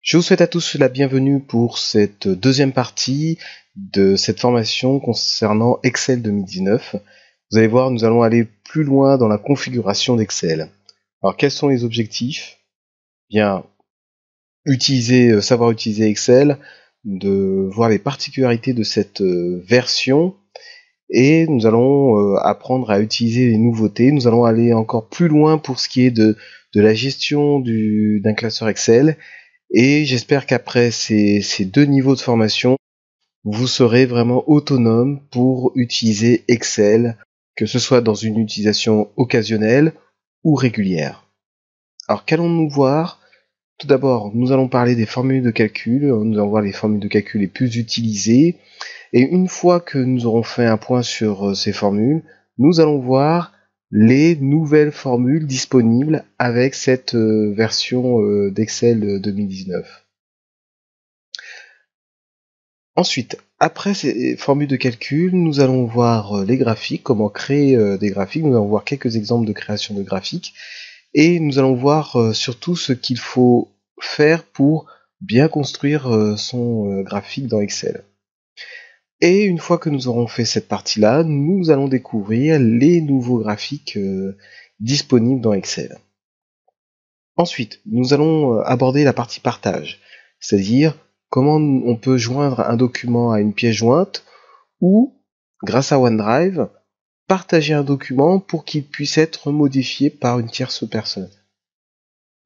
Je vous souhaite à tous la bienvenue pour cette deuxième partie de cette formation concernant Excel 2019. Vous allez voir, nous allons aller plus loin dans la configuration d'Excel. Alors, quels sont les objectifs? Bien, savoir utiliser Excel, de voir les particularités de cette version, et nous allons apprendre à utiliser les nouveautés. Nous allons aller encore plus loin pour ce qui est de la gestion d'un classeur Excel. Et j'espère qu'après ces deux niveaux de formation, vous serez vraiment autonome pour utiliser Excel, que ce soit dans une utilisation occasionnelle ou régulière. Alors qu'allons-nous voir? Tout d'abord, nous allons parler des formules de calcul, nous allons voir les formules de calcul les plus utilisées, et une fois que nous aurons fait un point sur ces formules, nous allons voir les nouvelles formules disponibles avec cette version d'Excel 2019. Ensuite, après ces formules de calcul, nous allons voir les graphiques, comment créer des graphiques. Nous allons voir quelques exemples de création de graphiques. Et nous allons voir surtout ce qu'il faut faire pour bien construire son graphique dans Excel. Et une fois que nous aurons fait cette partie-là, nous allons découvrir les nouveaux graphiques disponibles dans Excel. Ensuite, nous allons aborder la partie partage, c'est-à-dire comment on peut joindre un document à une pièce jointe ou, grâce à OneDrive, partager un document pour qu'il puisse être modifié par une tierce personne.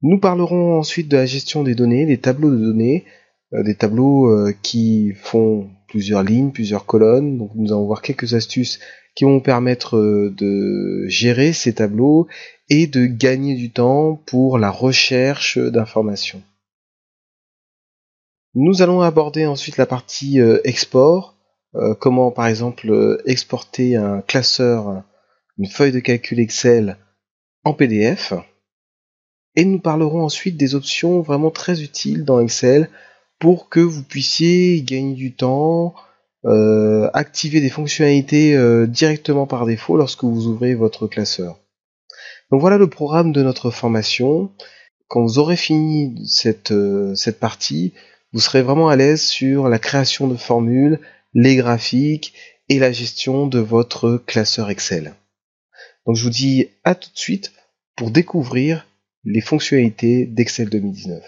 Nous parlerons ensuite de la gestion des données, des tableaux de données, des tableaux qui font plusieurs lignes, plusieurs colonnes. Donc nous allons voir quelques astuces qui vont permettre de gérer ces tableaux et de gagner du temps pour la recherche d'informations. Nous allons aborder ensuite la partie export, comment par exemple exporter un classeur, une feuille de calcul Excel en PDF. Et nous parlerons ensuite des options vraiment très utiles dans Excel pour que vous puissiez gagner du temps, activer des fonctionnalités directement par défaut lorsque vous ouvrez votre classeur. Donc voilà le programme de notre formation. Quand vous aurez fini cette partie, vous serez vraiment à l'aise sur la création de formules, les graphiques et la gestion de votre classeur Excel. Donc je vous dis à tout de suite pour découvrir les fonctionnalités d'Excel 2019.